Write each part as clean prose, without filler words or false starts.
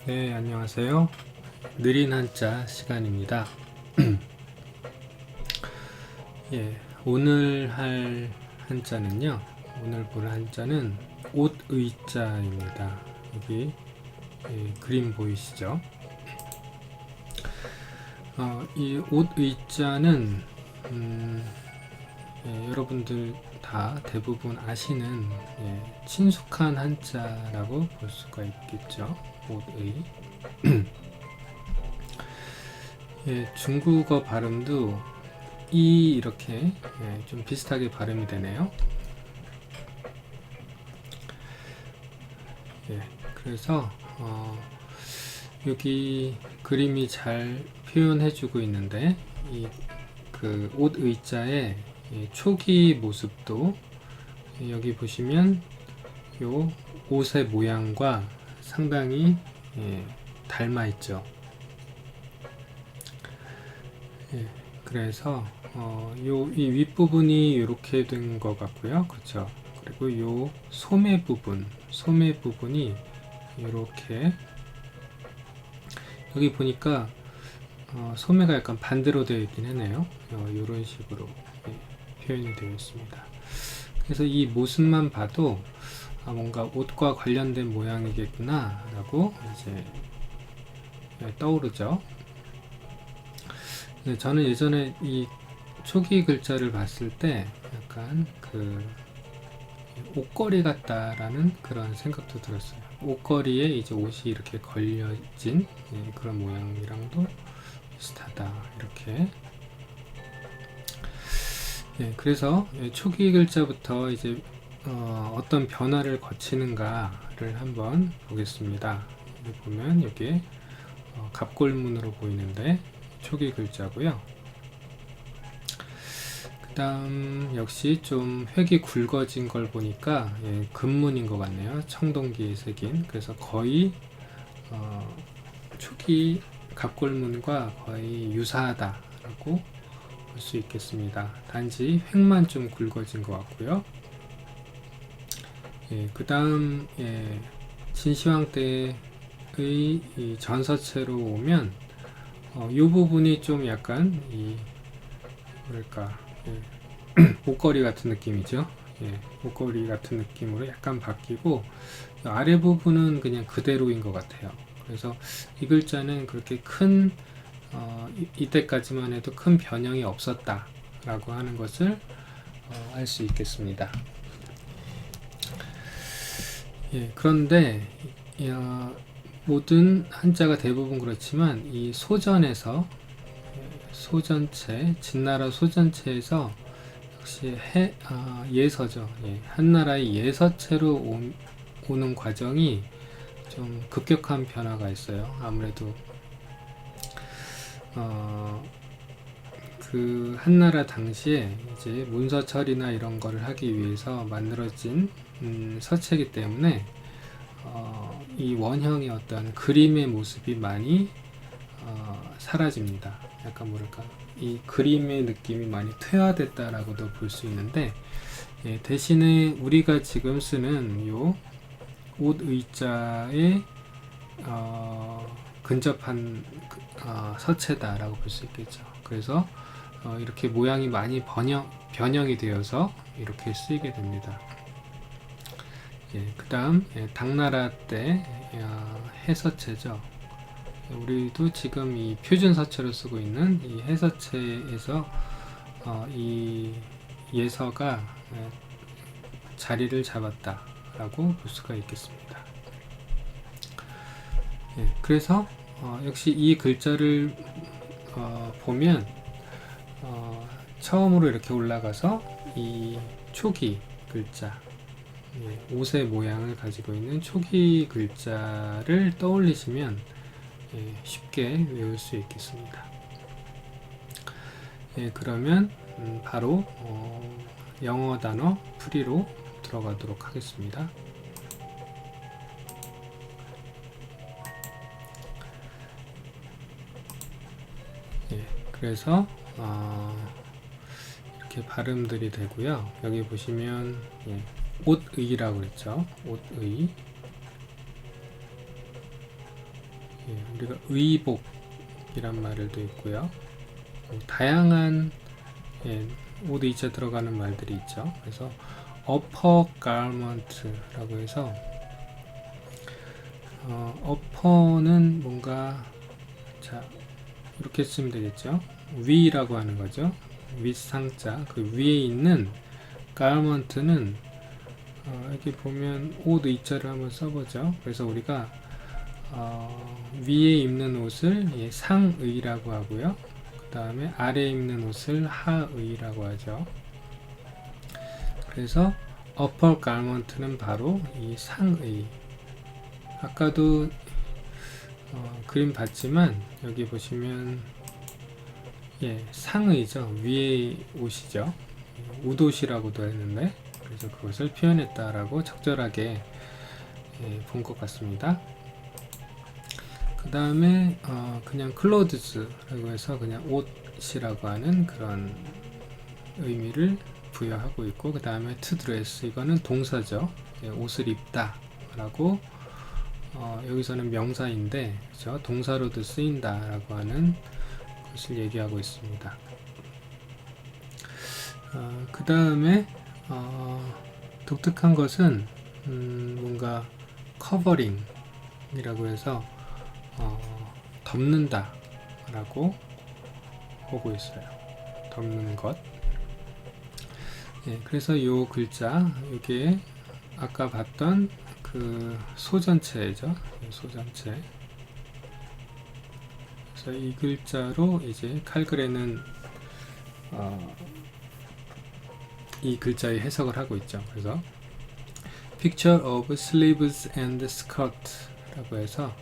네, 안녕하세요. 느린 한자 시간입니다. 예, 오늘 할 한자는요. 오늘 볼 한자는 옷의자입니다. 여기 그림 보이시죠? 이 옷의자는 여러분들 다 대부분 아시는 친숙한 한자라고 볼 수가 있겠죠. 옷의 중국어 발음도 이 이렇게 좀 비슷하게 발음이 되네요. 그래서 여기 그림이 잘 표현해주고 있는데 이 그 옷 의자의 초기 모습도 여기 보시면 요 옷의 모양과 상당히 닮아 있죠. 그래서 이 윗부분이 이렇게 된 것 같고요. 그렇죠. 그리고 요 소매 부분이 이렇게 여기 보니까 소매가 약간 반대로 되어 있긴 하네요. 이런 식으로 표현이 되어 있습니다. 그래서 이 모습만 봐도 뭔가 옷과 관련된 모양이겠구나 라고 이제 떠오르죠. 저는 예전에 이 초기 글자를 봤을 때 약간 그 옷걸이 같다라는 그런 생각도 들었어요. 옷걸이에 이제 옷이 이렇게 걸려진 그런 모양이랑도 비슷하다 이렇게. 그래서 초기 글자부터 이제 어떤 변화를 거치는가를 한번 보겠습니다. 여기 보면 여기 갑골문으로 보이는데 초기 글자고요. 그 다음 역시 좀 획이 굵어진 걸 보니까 금문인 것 같네요. 청동기에 새긴. 그래서 거의 초기 갑골문과 거의 유사하다라고 볼 수 있겠습니다. 단지 획만 좀 굵어진 것 같고요. 그 다음 진시황 때의 이 전서체로 오면 이 부분이 좀 약간 뭐랄까 옷걸이 같은 느낌이죠. 옷걸이 같은 느낌으로 약간 바뀌고 아래 부분은 그냥 그대로인 것 같아요. 그래서 이 글자는 그렇게 큰 이때까지만 해도 큰 변형이 없었다 라고 하는 것을 알 수 있겠습니다. 그런데 모든 한자가 대부분 그렇지만 이 소전에서 소전체, 진나라 소전체에서 역시 예서죠. 한나라의 예서체로 오는 과정이 좀 급격한 변화가 있어요. 아무래도 그 한나라 당시에 이제 문서 처리나 이런 거를 하기 위해서 만들어진 서체이기 때문에 이 원형의 어떤 그림의 모습이 많이 사라집니다. 약간 뭐랄까 이 그림의 느낌이 많이 퇴화됐다라고도 볼 수 있는데 대신에 우리가 지금 쓰는 요 옷의자에 근접한 서체다라고 볼 수 있겠죠. 그래서 이렇게 모양이 많이 변형이 되어서 이렇게 쓰이게 됩니다. 그 다음 당나라 때 해서체죠. 우리도 지금 이 표준 서체로 쓰고 있는 이 해서체에서 이 예서가 자리를 잡았다라고 볼 수가 있겠습니다. 그래서 역시 이 글자를 보면 처음으로 이렇게 올라가서 이 초기 글자 옷의 모양을 가지고 있는 초기 글자를 떠올리시면 쉽게 외울 수 있겠습니다. 그러면 바로 영어 단어 풀이로 들어가도록 하겠습니다. 그래서 이렇게 발음들이 되고요. 여기 보시면 옷의라고 그랬죠. 옷의 우리가 의복이란 말도 있고요. 다양한 옷 이자 들어가는 말들이 있죠. 그래서 upper garment라고 해서 upper는 뭔가 자 이렇게 쓰면 되겠죠. 위라고 하는 거죠. 윗상자 그 위에 있는 garment는 여기 보면 옷 의자를 한번 써보죠. 그래서 우리가 위에 입는 옷을 상의라고 하고요. 그 다음에 아래에 입는 옷을 하의라고 하죠. 그래서 upper garment는 바로 이 상의. 아까도 그림 봤지만 여기 보시면 상의죠. 위에 옷이죠. 웃옷이라고도 했는데 그래서 그것을 표현했다라고 적절하게 본 것 같습니다. 그 다음에 그냥 clothes라고 해서 그냥 옷이라고 하는 그런 의미를 부여하고 있고, 그 다음에 to dress 이거는 동사죠. 옷을 입다 라고 여기서는 명사인데 그렇죠? 동사로도 쓰인다 라고 하는 것을 얘기하고 있습니다. 그 다음에 독특한 것은 뭔가 커버링 이라고 해서 덮는다 라고 보고 있어요. 덮는 것. 그래서 이 글자 이게 아까 봤던 그 소전체죠. 소전체. 그래서 이 글자로 이제 칼그레는 이 글자의 해석을 하고 있죠. 그래서 Picture of sleeves and skirt 라고 해서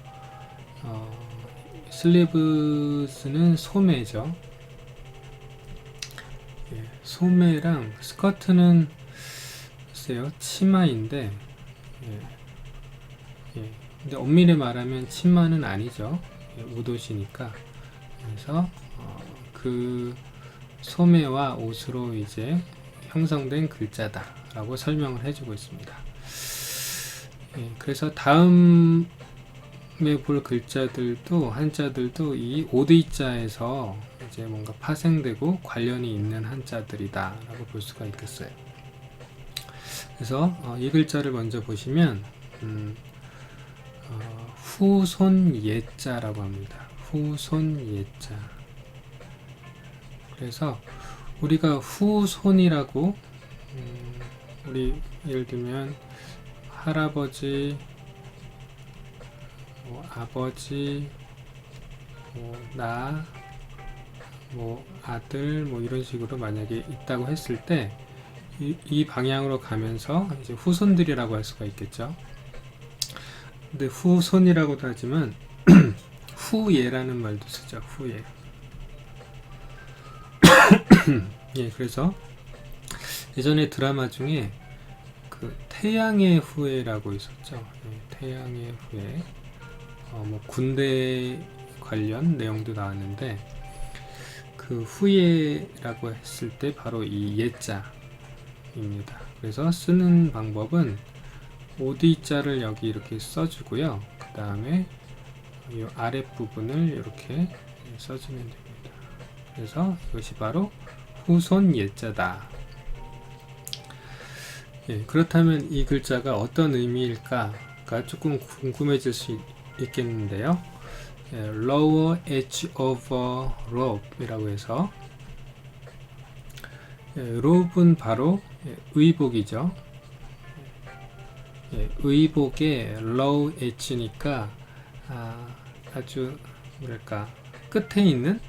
sleeves는 소매죠. 소매랑 스커트는 글쎄요 치마인데 근데 엄밀히 말하면 치마는 아니죠. 웃옷이니까. 그래서 그 소매와 옷으로 이제 형성된 글자다 라고 설명을 해주고 있습니다. 그래서 다음에 볼 글자들도 한자들도 이 오드이자에서 이제 뭔가 파생되고 관련이 있는 한자들이다 라고 볼 수가 있겠어요. 그래서 이 글자를 먼저 보시면 후손 예자라고 합니다. 후손 예자. 그래서 우리가 후손이라고 우리 예를 들면 할아버지, 아버지, 나, 아들, 이런 식으로 만약에 있다고 했을 때 이 방향으로 가면서 이제 후손들이라고 할 수가 있겠죠. 근데 후손이라고도 하지만 후예라는 말도 쓰죠. 후예. 그래서 예전에 드라마 중에 그 태양의 후예라고 있었죠. 태양의 후예. 군대 관련 내용도 나왔는데 그 후예라고 했을 때 바로 이 예자입니다. 그래서 쓰는 방법은 오디자를 여기 이렇게 써주고요. 그 다음에 이 아랫부분을 이렇게 써주면 됩니다. 그래서 이것이 바로 후손 예자다. 그렇다면 이 글자가 어떤 의미일까가 조금 궁금해질 수 있겠는데요. lower edge of a rope 이라고 해서 rope은 바로 의복이죠. 의복의 low edge니까 아주 뭐랄까 끝에 있는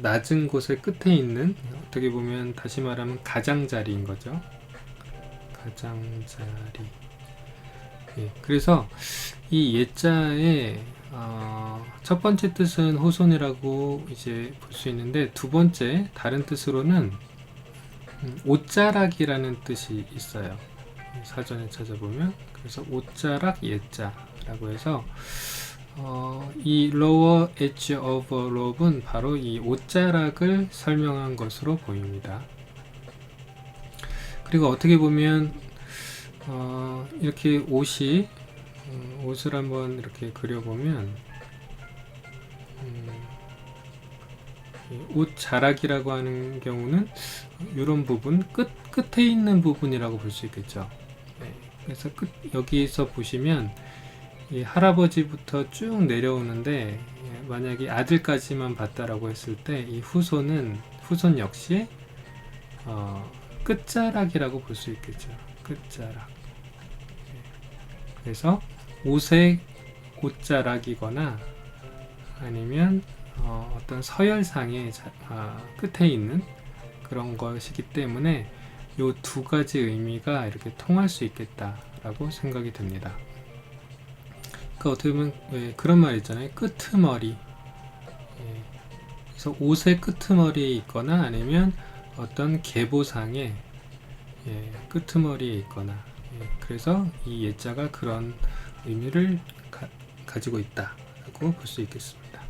낮은 곳의 끝에 있는 어떻게 보면 다시 말하면 가장자리인 거죠. 가장자리. 그래서 이 예자의 첫 번째 뜻은 호손이라고 이제 볼 수 있는데 두 번째 다른 뜻으로는 옷자락이라는 뜻이 있어요. 사전에 찾아보면. 그래서 옷자락 예자라고 해서 이 lower edge of a rope은 바로 이 옷자락을 설명한 것으로 보입니다. 그리고 어떻게 보면 이렇게 옷을 한번 이렇게 그려보면 옷 자락이라고 하는 경우는 이런 부분 끝에 있는 부분이라고 볼 수 있겠죠. 네, 그래서 여기서 보시면 이 할아버지부터 쭉 내려오는데 만약에 아들까지만 봤다라고 했을 때 이 후손 역시 끝자락이라고 볼 수 있겠죠. 끝자락. 그래서 옷의 옷자락이거나 아니면 어떤 서열상의 끝에 있는 그런 것이기 때문에 이 두 가지 의미가 이렇게 통할 수 있겠다라고 생각이 듭니다. 그러니까 어떻게 보면 그런 말 있잖아요. 끄트머리. 그래서 옷의 끄트머리에 있거나 아니면 어떤 계보상의 끄트머리에 있거나 그래서 이 예자가 그런 의미를 가지고 있다라고 볼 수 있겠습니다.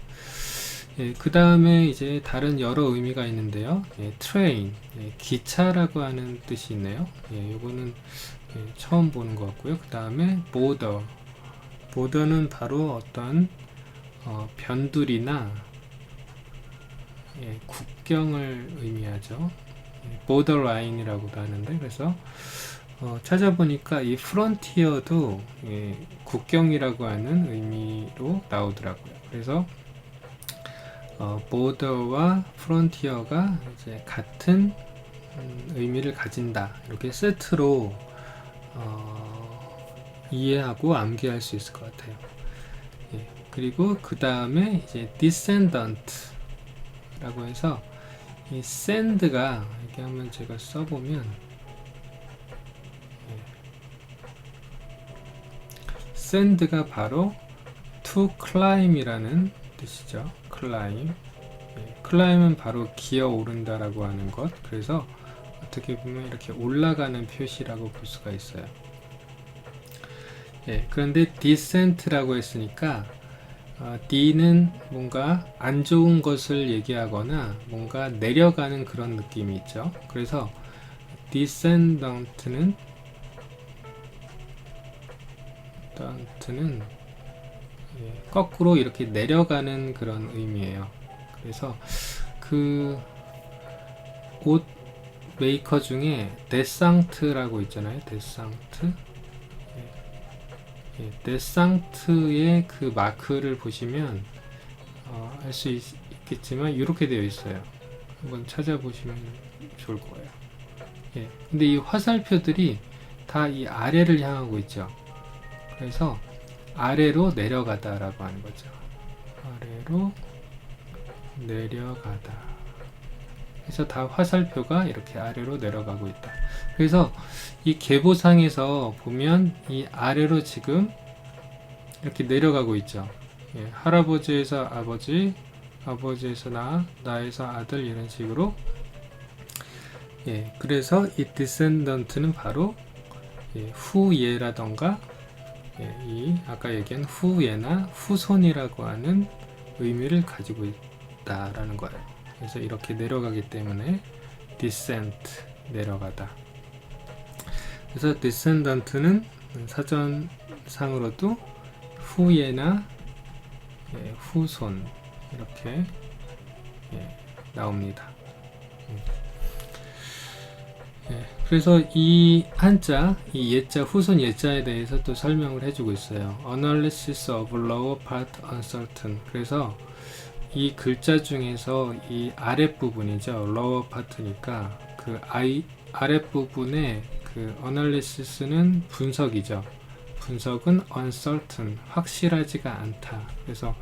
그 다음에 이제 다른 여러 의미가 있는데요. train, 기차라고 하는 뜻이 있네요. 이거는 처음 보는 것 같고요. 그 다음에 border, border는 바로 어떤 변두리나 국경을 의미하죠. borderline이라고도 하는데 그래서 찾아보니까 이 frontier도 국경이라고 하는 의미로 나오더라고요. 그래서 border와 frontier가 이제 같은 의미를 가진다. 이렇게 세트로 이해하고 암기할 수 있을 것 같아요. 그리고 그 다음에 이제 descendant 라고 해서 이 sand가 이렇게 한번 제가 써보면 sand가 바로 to climb이라는 뜻이죠. climb. climb은 바로 기어 오른다 라고 하는 것. 그래서 어떻게 보면 이렇게 올라가는 표시라고 볼 수가 있어요. 그런데 descent라고 했으니까 D는 뭔가 안 좋은 것을 얘기하거나 뭔가 내려가는 그런 느낌이 있죠. 그래서 descendant는 거꾸로 이렇게 내려가는 그런 의미예요. 그래서 그 옷 메이커 중에 데상트라고 있잖아요. 데상트. 데상트의 그 마크를 보시면 알 수 있겠지만 이렇게 되어 있어요. 한번 찾아보시면 좋을 거예요. 근데 이 화살표들이 다 이 아래를 향하고 있죠. 그래서 아래로 내려가다 라고 하는 거죠. 아래로 내려가다. 그래서 다 화살표가 이렇게 아래로 내려가고 있다. 그래서 이 계보상에서 보면 이 아래로 지금 이렇게 내려가고 있죠. 할아버지에서 아버지, 아버지에서 나에서 아들 이런 식으로. 그래서 이 descendant는 바로 후예라던가 이 아까 얘기한 후예나 후손이라고 하는 의미를 가지고 있다라는 거예요. 그래서 이렇게 내려가기 때문에 descent 내려가다. 그래서 descendant는 사전상으로도 후예나 후손 이렇게 나옵니다. 그래서 이 한자, 이 예자, 후손 예자에 대해서 또 설명을 해주고 있어요. Analysis of lower part uncertain. 그래서 이 글자 중에서 이 아랫부분이죠. lower part니까 그 아랫부분에 그 analysis는 분석이죠. 분석은 uncertain, 확실하지가 않다. 그래서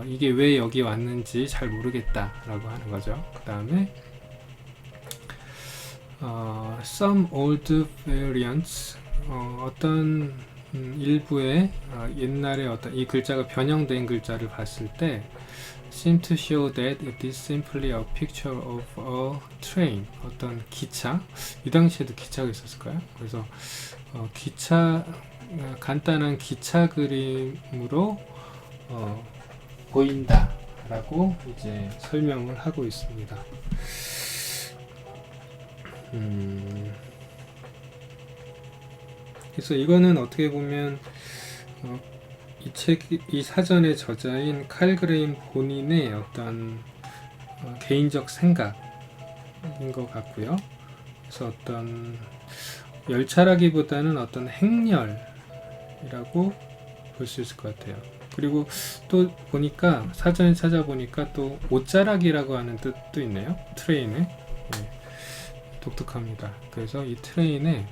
이게 왜 여기 왔는지 잘 모르겠다라고 하는 거죠. 그 다음에 some old variants, 어떤 일부의 옛날에 어떤 이 글자가 변형된 글자를 봤을 때 seem to show that it is simply a picture of a train. 어떤 기차, 이 당시에도 기차가 있었을까요? 그래서 기차, 간단한 기차 그림으로 보인다 라고 이제 설명을 하고 있습니다. 그래서 이거는 어떻게 보면 이 사전의 저자인 칼 그레임 본인의 어떤 개인적 생각인 것 같고요. 그래서 어떤 열차라기보다는 어떤 행렬이라고 볼 수 있을 것 같아요. 그리고 또 보니까 사전에 찾아보니까 또 옷자락이라고 하는 뜻도 있네요. 트레인에. 예, 독특합니다. 그래서 이 트레인에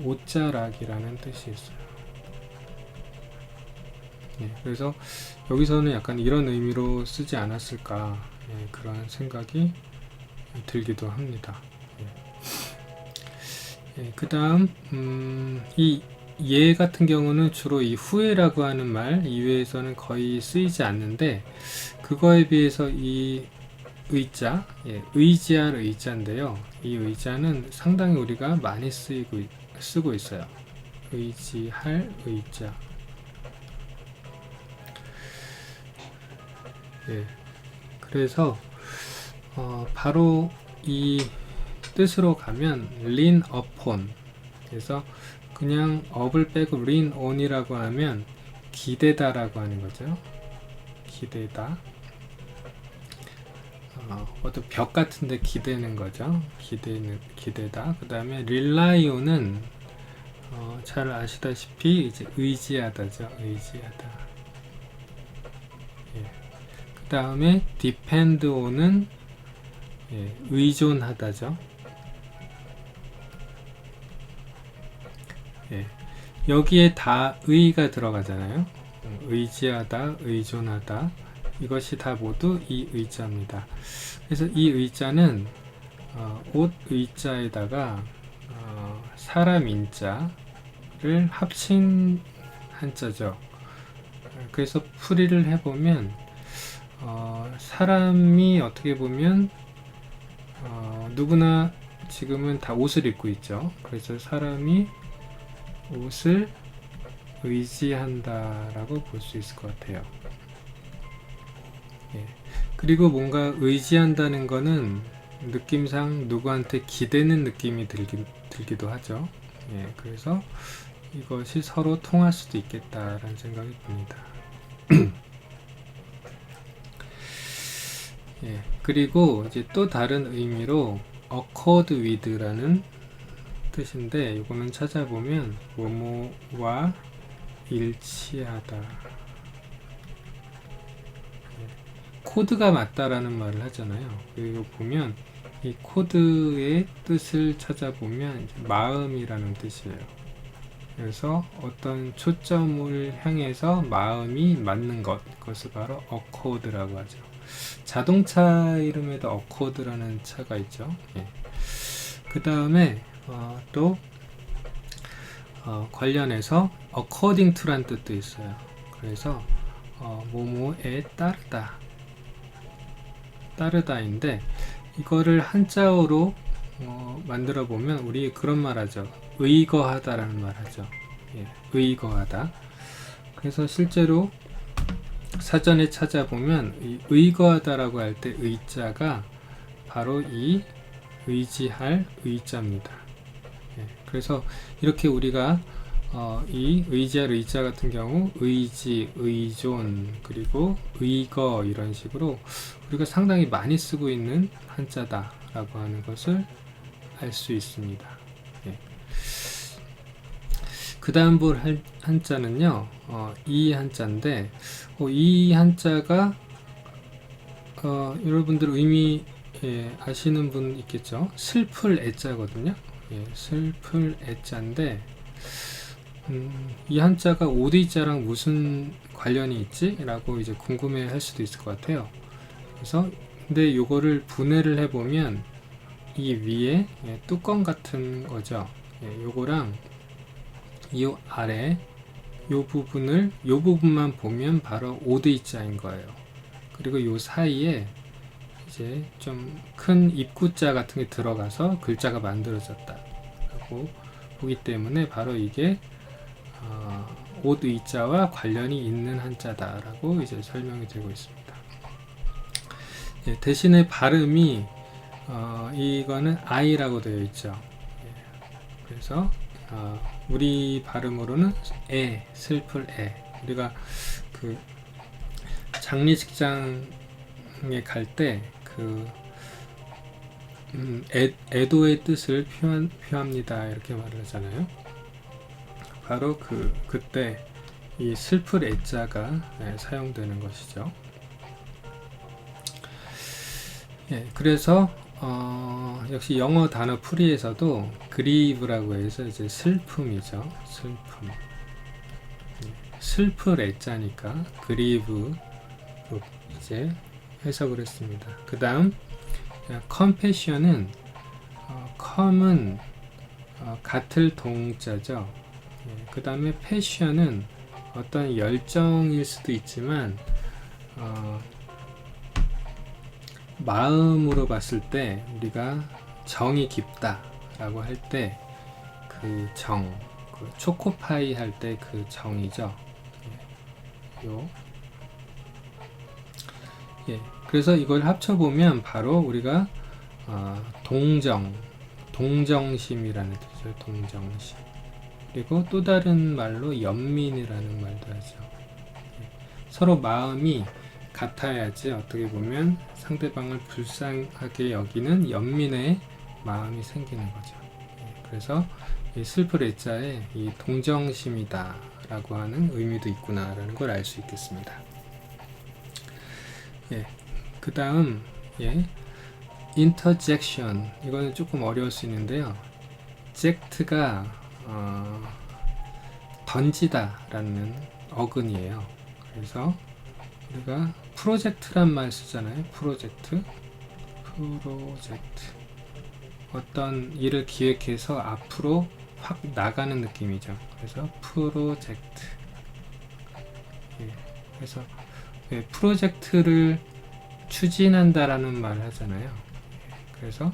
옷자락이라는 뜻이 있어요. 그래서 여기서는 약간 이런 의미로 쓰지 않았을까, 그런 생각이 들기도 합니다. 그 다음 이 예 같은 경우는 주로 이 후에라고 하는 말 이외에서는 거의 쓰이지 않는데, 그거에 비해서 이 의자, 의지할 의자인데요. 이 의자는 상당히 우리가 많이 쓰고 있어요. 의지할 의자. 그래서 바로 이 뜻으로 가면 lean upon, 그래서 그냥 up을 빼고 lean on이라고 하면 기대다 라고 하는 거죠. 기대다. 어떤 벽 같은데 기대는 거죠. 기대다. 그 다음에 rely on은 잘 아시다시피 이제 의지하다죠. 의지하다. 그 다음에 depend on은 의존하다죠. 여기에 다 의가 들어가잖아요. 의지하다, 의존하다, 이것이 다 모두 이 의자입니다. 그래서 이 의자는 옷 의자에다가 사람 인자를 합친 한자죠. 그래서 풀이를 해보면 사람이 어떻게 보면 누구나 지금은 다 옷을 입고 있죠. 그래서 사람이 옷을 의지한다라고 볼 수 있을 것 같아요. 그리고 뭔가 의지한다는 거는 느낌상 누구한테 기대는 느낌이 들기도 하죠. 그래서 이것이 서로 통할 수도 있겠다라는 생각이 듭니다. 그리고 이제 또 다른 의미로 accord with라는 뜻인데, 이거는 찾아보면 뭐뭐와 일치하다, 코드가 맞다라는 말을 하잖아요. 그리고 보면 이 코드의 뜻을 찾아보면 이제 마음이라는 뜻이에요. 그래서 어떤 초점을 향해서 마음이 맞는 것, 그것을 바로 어코드라고 하죠. 자동차 이름에도 어코드라는 차가 있죠. 그 다음에 또 관련해서 according to란 뜻도 있어요. 그래서 뭐뭐에 따르다인데, 이거를 한자어로 만들어 보면 우리 그런 말 하죠. 의거하다라는 말 하죠. 의거하다. 그래서 실제로 사전에 찾아보면 이 의거하다라고 할 때 의자가 바로 이 의지할 의자입니다. 그래서 이렇게 우리가 이 의지할 의자 같은 경우 의지, 의존, 그리고 의거, 이런 식으로 우리가 상당히 많이 쓰고 있는 한자다 라고 하는 것을 알 수 있습니다. 그 다음 볼 한자는요, 이 한자인데, 이 한자가 여러분들 의미 아시는 분 있겠죠? 슬플 애자거든요. 슬플 애자인데, 이 한자가 오디자랑 무슨 관련이 있지? 라고 이제 궁금해 할 수도 있을 것 같아요. 그래서 근데 요거를 분해를 해보면 이 위에 뚜껑 같은 거죠. 요거랑 이 아래 요 부분만 보면 바로 오디자인 거예요. 그리고 요 사이에 이제 좀 큰 입구자 같은 게 들어가서 글자가 만들어졌다 라고 보기 때문에 바로 이게 옷 의자와 관련이 있는 한자다 라고 이제 설명이 되고 있습니다. 대신에 발음이 이거는 I라고 되어 있죠. 그래서 우리 발음으로는 슬플 우리가 그 장례식장에 갈 때 그 애도의 뜻을 표합니다 이렇게 말을 하잖아요. 바로 그때 이 슬플 애자가 사용되는 것이죠. 그래서 역시 영어 단어 풀이에서도 grieve라고 해서 이제 슬픔이죠. 슬픔. 슬플 애자니까 grieve 이제 해석을 했습니다. 그 다음 compassion은 com은 같을 동자죠. 그 다음에 passion은 어떤 열정일 수도 있지만 마음으로 봤을 때 우리가 정이 깊다 라고 할 때 그 정, 그 초코파이 할 때 그 정이죠. 그래서 이걸 합쳐보면 바로 우리가 동정심이라는 뜻이죠. 동정심. 그리고 또 다른 말로 연민이라는 말도 하죠. 서로 마음이 같아야지 어떻게 보면 상대방을 불쌍하게 여기는 연민의 마음이 생기는 거죠. 그래서 이 슬플 애자에 이 동정심이다 라고 하는 의미도 있구나 라는 걸 알 수 있겠습니다. 그 다음 interjection, 이거는 조금 어려울 수 있는데요. eject가 던지다 라는 어근이에요. 그래서 우리가 프로젝트란 말 쓰잖아요. 프로젝트. 어떤 일을 기획해서 앞으로 확 나가는 느낌이죠. 그래서 프로젝트. 그래서 프로젝트를 추진한다라는 말을 하잖아요. 그래서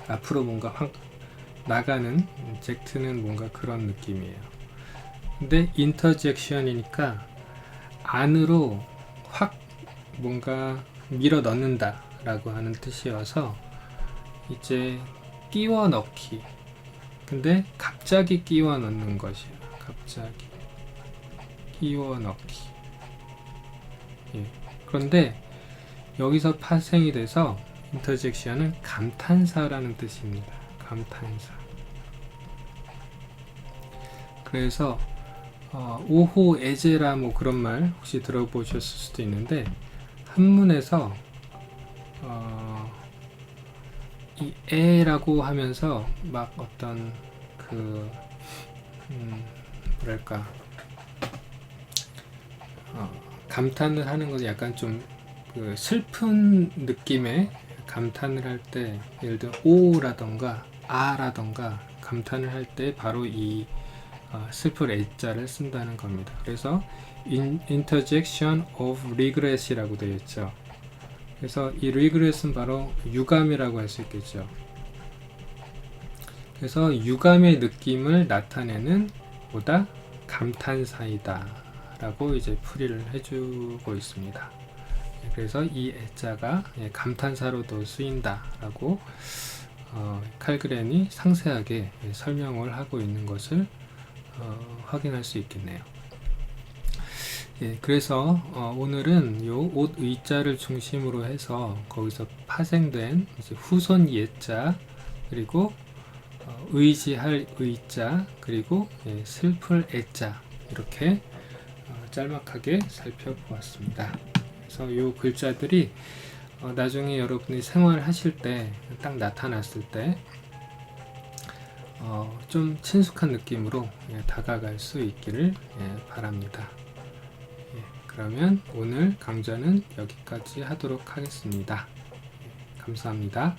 앞으로 뭔가 확 나가는 젝트는 뭔가 그런 느낌이에요. 근데 인터젝션이니까 안으로 확 뭔가 밀어 넣는다 라고 하는 뜻이어서 이제 끼워 넣기. 근데 갑자기 끼워 넣는 것이에요. 갑자기 끼워 넣기. 그런데 여기서 파생이 돼서 인터젝션은 감탄사라는 뜻입니다. 감탄사. 그래서 오호 에제라 뭐 그런 말 혹시 들어보셨을 수도 있는데 한문에서 이 에라고 하면서 막 어떤 뭐랄까 감탄을 하는 것이 약간 좀 그 슬픈 느낌의 감탄을 할 때 예를 들어 오라던가 아라던가 감탄을 할 때 바로 이 슬플 애자를 쓴다는 겁니다. 그래서 interjection of regret이라고 되어 있죠. 그래서 이 regret은 바로 유감이라고 할 수 있겠죠. 그래서 유감의 느낌을 나타내는 보다 감탄사이다 라고 이제 풀이를 해주고 있습니다. 그래서 이 애자가 감탄사로도 쓰인다 라고 칼그렌이 상세하게 설명을 하고 있는 것을 확인할 수 있겠네요. 그래서 오늘은 요 옷 의자를 중심으로 해서 거기서 파생된 이제 후손 예자, 그리고 의지할 의자, 그리고 슬플 애자, 이렇게 짤막하게 살펴보았습니다. 그래서 이 글자들이 나중에 여러분이 생활하실 때 딱 나타났을 때 좀 친숙한 느낌으로 다가갈 수 있기를 바랍니다. 그러면 오늘 강좌는 여기까지 하도록 하겠습니다. 감사합니다.